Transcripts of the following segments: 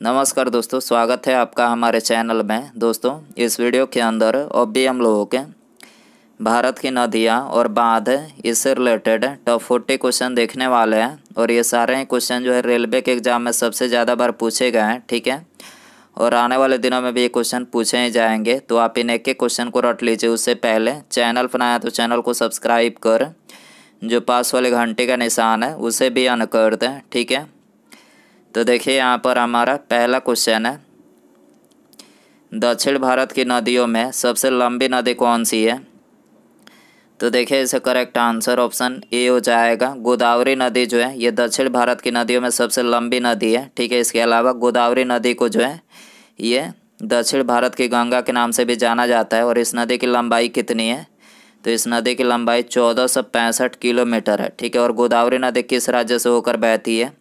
नमस्कार दोस्तों, स्वागत है आपका हमारे चैनल में। दोस्तों, इस वीडियो के अंदर अभी हम लोगों के भारत की नदियाँ और बांध इससे रिलेटेड टॉप 40 क्वेश्चन देखने वाले हैं। और ये सारे ही क्वेश्चन जो है रेलवे के एग्ज़ाम में सबसे ज़्यादा बार पूछे गए हैं, ठीक है। और आने वाले दिनों में भी ये क्वेश्चन पूछे ही जाएंगे, तो आप इन एक एक क्वेश्चन को रट लीजिए। उससे पहले चैनल पर नया तो चैनल को सब्सक्राइब कर जो पास वाले घंटे का निशान है उसे भी ऑन कर दें, ठीक है। तो देखिए यहाँ पर हमारा पहला क्वेश्चन है, दक्षिण भारत की नदियों में सबसे लंबी नदी कौन सी है। तो देखिए इसे करेक्ट आंसर ऑप्शन ए हो जाएगा। गोदावरी नदी जो है ये दक्षिण भारत की नदियों में सबसे लंबी नदी है, ठीक है। इसके अलावा गोदावरी नदी को जो है ये दक्षिण भारत की गंगा के नाम से भी जाना जाता है। और इस नदी की लंबाई कितनी है, तो इस नदी की लंबाई 1465 किलोमीटर है, ठीक है। और गोदावरी नदी किस राज्य से होकर बहती है,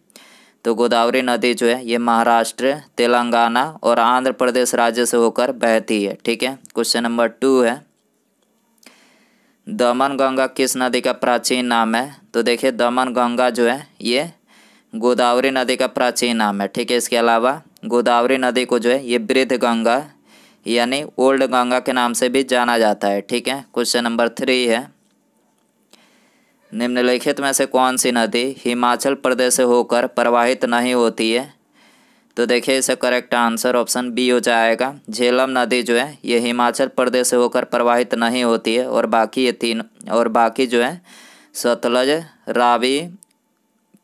तो गोदावरी नदी जो है ये महाराष्ट्र, तेलंगाना और आंध्र प्रदेश राज्य से होकर बहती है, ठीक है। क्वेश्चन नंबर 2 है, दमन गंगा किस नदी का प्राचीन नाम है। तो देखिए दमन गंगा जो है ये गोदावरी नदी का प्राचीन नाम है, ठीक है। इसके अलावा गोदावरी नदी को जो है ये वृद्ध गंगा यानी ओल्ड गंगा के नाम से भी जाना जाता है, ठीक है। क्वेश्चन नंबर 3 है, निम्नलिखित में से कौन सी नदी हिमाचल प्रदेश से होकर प्रवाहित नहीं होती है। तो देखिए इसे करेक्ट आंसर ऑप्शन बी हो जाएगा। झेलम नदी जो है ये हिमाचल प्रदेश से होकर प्रवाहित नहीं होती है। और बाकी जो है सतलज, रावी,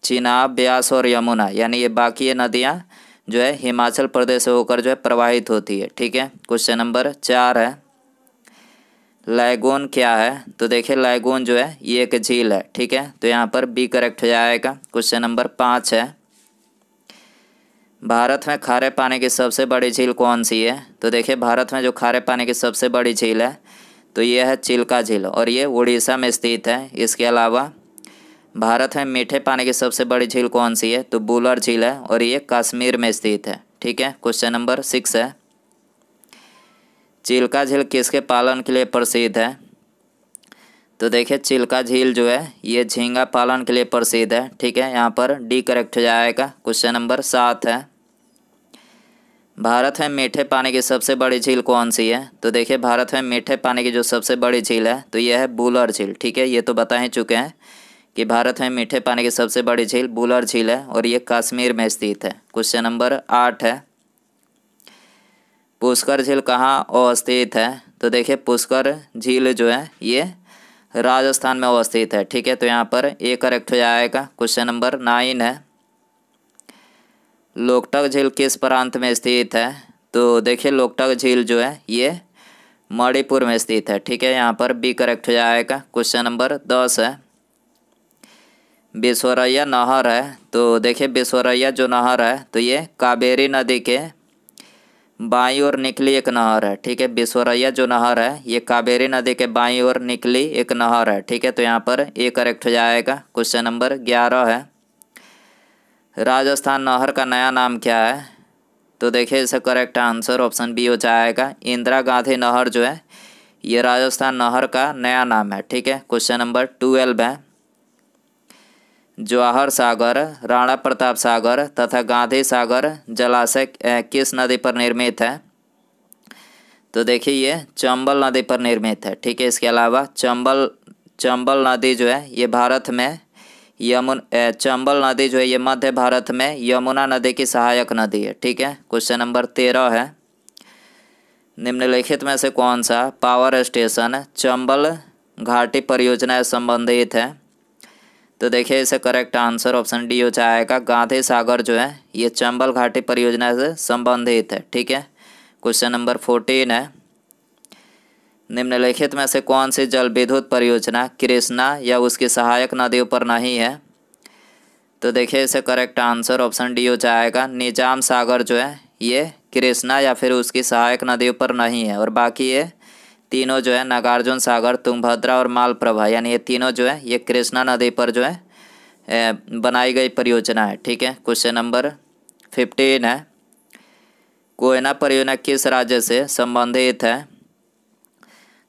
चिनाब, ब्यास और यमुना, यानी ये बाकी ये नदियाँ जो है हिमाचल प्रदेश से होकर जो है प्रवाहित होती है, ठीक है। क्वेश्चन नंबर 4 है, लैगून क्या है। तो देखिए लैगून जो है ये एक झील है, ठीक है। तो यहाँ पर बी करेक्ट हो जाएगा। क्वेश्चन नंबर 5 है, भारत में खारे पानी की सबसे बड़ी झील कौन सी है। तो देखिए भारत में जो खारे पानी की सबसे बड़ी झील है तो ये है चिल्का झील और ये उड़ीसा में स्थित है। इसके अलावा भारत में मीठे पानी की सबसे बड़ी झील कौन सी है, तो बुलर झील है और ये कश्मीर में स्थित है, ठीक है। क्वेश्चन नंबर 6 है, चिल्का झील किसके पालन के लिए प्रसिद्ध है। तो देखिए चिल्का झील जो है ये झींगा पालन के लिए प्रसिद्ध है, ठीक है। यहाँ पर डी करेक्ट हो जाएगा। क्वेश्चन नंबर 7 है, भारत में मीठे पानी की सबसे बड़ी झील कौन सी है। तो देखिए भारत में मीठे पानी की जो सबसे बड़ी झील है तो यह है बुलर झील, ठीक है। ये तो बता ही चुके हैं कि भारत में मीठे पानी की सबसे बड़ी झील बुलर झील है और ये कश्मीर में स्थित है। क्वेश्चन नंबर 8 है, पुष्कर झील कहाँ अवस्थित है। तो देखिए पुष्कर झील जो है ये राजस्थान में अवस्थित है, ठीक है। तो यहाँ पर ए करेक्ट हो जाएगा। क्वेश्चन नंबर 9 है, लोकटक झील किस प्रांत में स्थित है। तो देखिए लोकटक झील जो है ये मणिपुर में स्थित है, ठीक है। यहाँ पर बी करेक्ट हो जाएगा। क्वेश्चन नंबर 10 है, बिसवरैया नहर है। तो देखिए बिसवरैया जो नहर है तो ये कावेरी नदी के बाईं ओर निकली एक नहर है, ठीक है। बिसवरैया जो नहर है ये कावेरी नदी के बाईं ओर निकली एक नहर है, ठीक है। तो यहाँ पर ए करेक्ट हो जाएगा। क्वेश्चन नंबर 11 है, राजस्थान नहर का नया नाम क्या है। तो देखिए इसका करेक्ट आंसर ऑप्शन बी हो जाएगा। इंदिरा गांधी नहर जो है ये राजस्थान नहर का नया नाम है, ठीक है। क्वेश्चन नंबर 12 है, जवाहर सागर, राणा प्रताप सागर तथा गांधी सागर जलाशय किस नदी पर निर्मित है। तो देखिए ये चंबल नदी पर निर्मित है, ठीक है। इसके अलावा चंबल नदी जो है ये भारत में चंबल नदी जो है ये मध्य भारत में यमुना नदी की सहायक नदी है, ठीक है। क्वेश्चन नंबर 13 है, निम्नलिखित में से कौन सा पावर स्टेशन चंबल घाटी परियोजना से संबंधित है। तो देखिए इसे करेक्ट आंसर ऑप्शन डी हो जाएगा। गांधी सागर जो है ये चंबल घाटी परियोजना से संबंधित है, ठीक है। क्वेश्चन नंबर 14 है, निम्नलिखित में से कौन सी जल विद्युत परियोजना कृष्णा या उसकी सहायक नदियों पर नहीं है। तो देखिए इसे करेक्ट आंसर ऑप्शन डी हो जाएगा। निजाम सागर जो है ये कृष्णा या फिर उसकी सहायक नदियों पर नहीं है। और बाकी ये तीनों जो है नागार्जुन सागर, तुंगभद्रा और मालप्रभा, यानी ये तीनों जो है ये कृष्णा नदी पर जो है बनाई गई परियोजना है, ठीक है। क्वेश्चन नंबर 15 है, कोयना परियोजना किस राज्य से संबंधित है।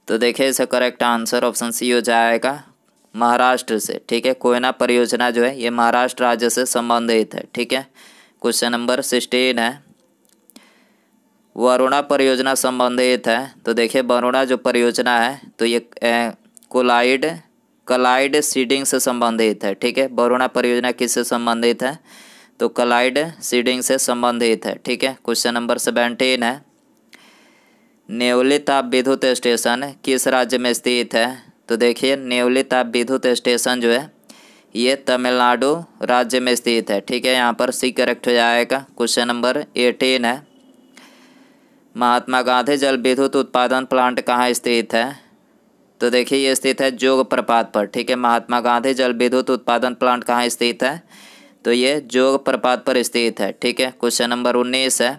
तो देखिए इसका करेक्ट आंसर ऑप्शन सी हो जाएगा, महाराष्ट्र से, ठीक है। कोयना परियोजना जो है ये महाराष्ट्र राज्य से संबंधित है, ठीक है। क्वेश्चन नंबर 16 है, वरुणा परियोजना संबंधित है, तो देखिए वरुणा जो परियोजना है तो ये कलाइड सीडिंग से संबंधित है। ठीक है, वरुणा परियोजना किससे संबंधित है, तो कलाइड सीडिंग से संबंधित है। ठीक है, क्वेश्चन नंबर 17 है, नेवली ताप विद्युत स्टेशन किस राज्य में स्थित है, तो देखिए नेवली ताप विद्युत स्टेशन जो है ये तमिलनाडु राज्य में स्थित है। ठीक है, यहाँ पर सी करेक्ट हो जाएगा। क्वेश्चन नंबर 18 है, महात्मा गांधी जल विद्युत उत्पादन प्लांट कहाँ स्थित है, तो देखिए ये स्थित है जोग प्रपात पर। ठीक है, महात्मा गांधी जल विद्युत उत्पादन प्लांट कहाँ स्थित है, तो ये जोग प्रपात पर स्थित है। ठीक है, क्वेश्चन नंबर 19 है,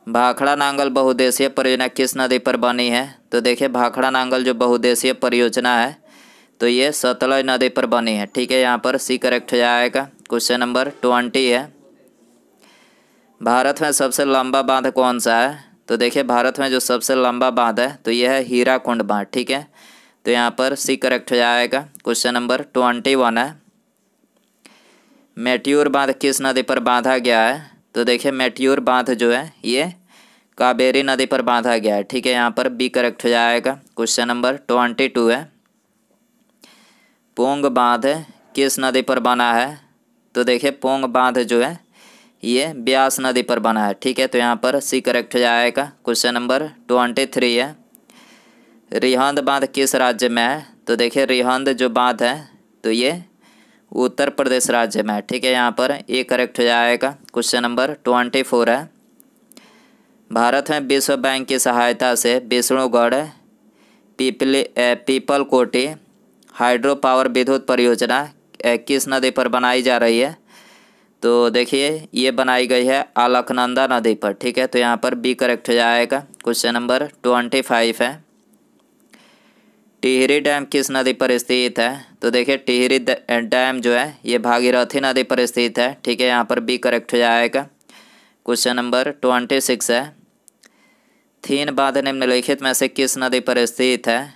भाखड़ा नांगल बहुउद्देशीय परियोजना किस नदी पर बनी है, तो देखिए भाखड़ा नांगल जो बहुउद्देशीय परियोजना है तो ये सतलज नदी पर बनी है। ठीक है, यहाँ पर सी करेक्ट हो जाएगा। क्वेश्चन नंबर 20 है, भारत में सबसे लंबा बांध कौन सा है, तो देखिए भारत में जो सबसे लंबा बांध है तो यह है हीराकुंड बांध। ठीक है, तो यहाँ पर सी करेक्ट हो जाएगा। क्वेश्चन नंबर 21 है, मेट्यूर बांध किस नदी पर बांधा गया है, तो देखिए मेट्यूर बांध जो है ये कावेरी नदी पर बांधा गया है। ठीक है, यहाँ पर बी करेक्ट हो जाएगा। क्वेश्चन नंबर 22 है, पोंग बांध किस नदी पर बना है, तो देखिए पोंग बांध जो है ये ब्यास नदी पर बना है। ठीक है, तो यहाँ पर सी करेक्ट हो जाएगा। क्वेश्चन नंबर 23 है, रिहंद बांध किस राज्य में है, तो देखिए रिहंद जो बांध है तो ये उत्तर प्रदेश राज्य में है। ठीक है, यहाँ पर ए करेक्ट हो जाएगा। क्वेश्चन नंबर 24 है, भारत में विश्व बैंक की सहायता से विष्णुगढ़ पीपल कोटी हाइड्रो पावर विद्युत परियोजना किस नदी पर बनाई जा रही है, तो देखिए ये बनाई गई है अलकनंदा नदी पर। ठीक है, तो यहाँ पर बी करेक्ट हो जाएगा। क्वेश्चन नंबर 25 है, टिहरी डैम किस नदी पर स्थित है, तो देखिए टिहरी डैम जो है ये भागीरथी नदी पर स्थित है। ठीक है, यहाँ पर बी करेक्ट हो जाएगा। क्वेश्चन नंबर 26 है, थीन बांध निम्नलिखित में से किस नदी पर स्थित है,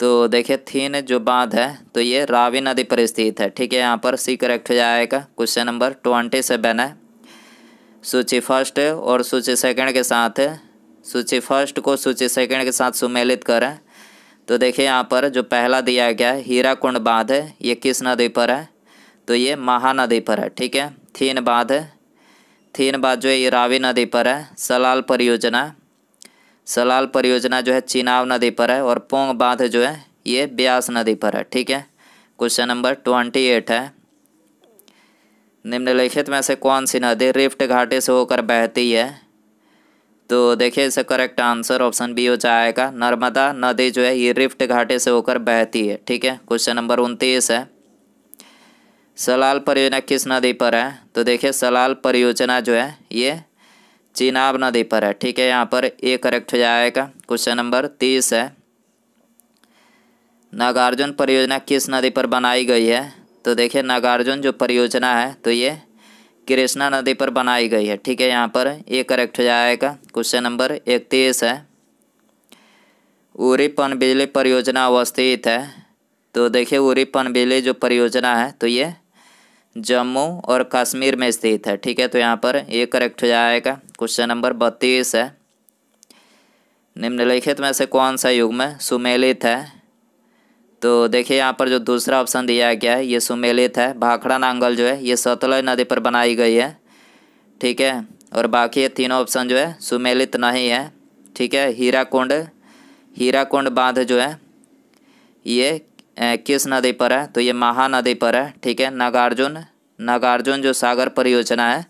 तो देखिए थीन जो बांध है तो ये रावी नदी पर स्थित है। ठीक है, यहाँ पर सी करेक्ट हो जाएगा। क्वेश्चन नंबर 27 है, सूची फर्स्ट और सूची सेकंड के साथ सूची फर्स्ट को सूची सेकंड के साथ सुमेलित करें, तो देखिए यहाँ पर जो पहला दिया गया है हीराकुंड बांध है ये किस नदी पर है, तो ये महानदी पर है। ठीक है, थीन बांध जो है ये रावी नदी पर है। सलाल परियोजना जो है चिनाब नदी पर है, और पोंग बांध जो है ये ब्यास नदी पर है। ठीक है, क्वेश्चन नंबर 28 है, निम्नलिखित में से कौन सी नदी रिफ्ट घाटी से होकर बहती है, तो देखिए इसका करेक्ट आंसर ऑप्शन बी हो जाएगा, नर्मदा नदी जो है ये रिफ्ट घाटी से होकर बहती है। ठीक है, क्वेश्चन नंबर 29 है, सलाल परियोजना किस नदी पर है, तो देखिए सलाल परियोजना जो है ये चिनाब नदी पर है। ठीक है, यहाँ पर ए करेक्ट हो जाएगा। क्वेश्चन नंबर 30 है, नागार्जुन परियोजना किस नदी पर बनाई गई है, तो देखिए नागार्जुन जो परियोजना है तो ये कृष्णा नदी पर बनाई गई है। ठीक है, यहाँ पर ए करेक्ट हो जाएगा। क्वेश्चन नंबर 31 है, उरी पनबिजली परियोजना अवस्थित है, तो देखिए उरी पनबिजली जो परियोजना है तो ये जम्मू और कश्मीर में स्थित है। ठीक है, तो यहाँ पर ए करेक्ट हो जाएगा। क्वेश्चन नंबर 32 है, निम्नलिखित में से कौन सा युग्म सुमेलित है, तो देखिए यहाँ पर जो दूसरा ऑप्शन दिया गया है ये सुमेलित है। भाखड़ा नांगल जो है ये सतलज नदी पर बनाई गई है। ठीक है, और बाकी ये तीनों ऑप्शन जो है सुमेलित नहीं है। ठीक है, हीराकुंड बांध जो है ये किस नदी पर है, तो ये महानदी पर है। ठीक है, नागार्जुन जो सागर परियोजना है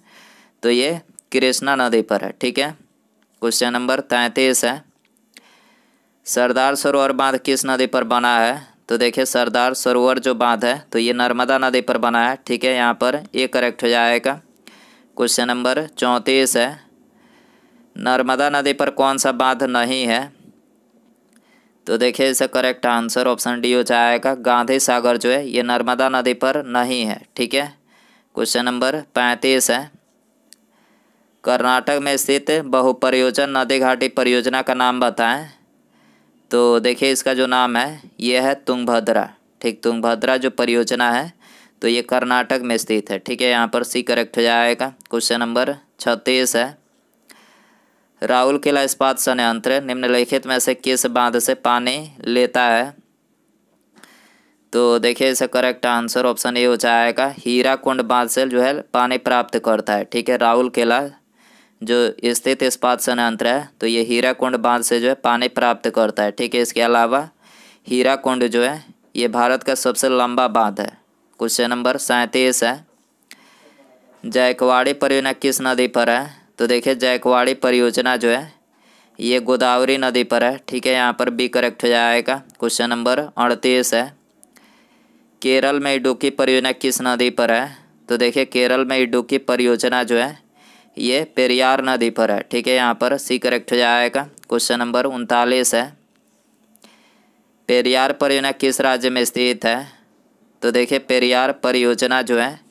तो ये कृष्णा नदी पर है। ठीक है, क्वेश्चन नंबर 33 है, सरदार सरोवर बांध किस नदी पर बना है, तो देखिए सरदार सरोवर जो बांध है तो ये नर्मदा नदी पर बना है। ठीक है, यहाँ पर ए करेक्ट हो जाएगा। क्वेश्चन नंबर 34 है, नर्मदा नदी पर कौन सा बांध नहीं है, तो देखिए इसका करेक्ट आंसर ऑप्शन डी हो जाएगा, गांधी सागर जो है ये नर्मदा नदी पर नहीं है। ठीक है, क्वेश्चन नंबर 35 है, कर्नाटक में स्थित बहुपरियोजन नदी घाटी परियोजना का नाम बताएं, तो देखिए इसका जो नाम है ये है तुंगभद्रा। ठीक, तुंगभद्रा जो परियोजना है तो ये कर्नाटक में स्थित है। ठीक है, यहाँ पर सी करेक्ट हो जाएगा। क्वेश्चन नंबर 36 है, राउरकेला इस्पात संयंत्र निम्नलिखित में से किस बांध से पानी लेता है? तो देखिए इसका करेक्ट आंसर ऑप्शन ए हो जाएगा, हीराकुंड बांध से जो है पानी प्राप्त करता है। ठीक है, राउरकेला जो स्थित इस्पात संयंत्र है तो ये हीराकुंड बांध से जो है पानी प्राप्त करता है। ठीक है, इसके अलावा हीराकुंड जो है ये भारत का सबसे लंबा बांध है। क्वेश्चन नंबर 37 है, जायकवाड़ी परियोजना किस नदी पर है? तो देखिए जायकवाड़ी परियोजना जो है ये गोदावरी नदी पर है। ठीक है, यहाँ पर बी करेक्ट हो जाएगा। क्वेश्चन नंबर 38 है, केरल में इडुक्की परियोजना किस नदी पर है? तो देखिए केरल में इडुक्की परियोजना जो है ये पेरियार नदी पर है। ठीक है, यहाँ पर सी करेक्ट हो जाएगा। क्वेश्चन नंबर 39 है, पेरियार परियोजना किस राज्य में स्थित है? तो देखिए पेरियार परियोजना जो है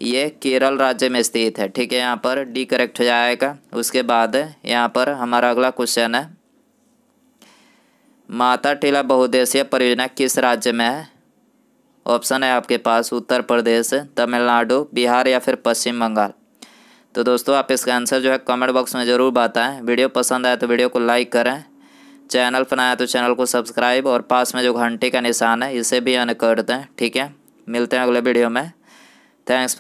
ये केरल राज्य में स्थित है। ठीक है, यहाँ पर डी करेक्ट हो जाएगा। उसके बाद यहाँ पर हमारा अगला क्वेश्चन है, माता टीला बहुउद्देशीय परियोजना किस राज्य में है? ऑप्शन है आपके पास उत्तर प्रदेश, तमिलनाडु, बिहार या फिर पश्चिम बंगाल। तो दोस्तों आप इसका आंसर जो है कमेंट बॉक्स में ज़रूर बताएं। वीडियो पसंद आए तो वीडियो को लाइक करें, चैनल पर नया तो चैनल को सब्सक्राइब और पास में जो घंटे का निशान है इसे भी ऑन कर दें। ठीक है, मिलते हैं अगले वीडियो में। थैंक्स।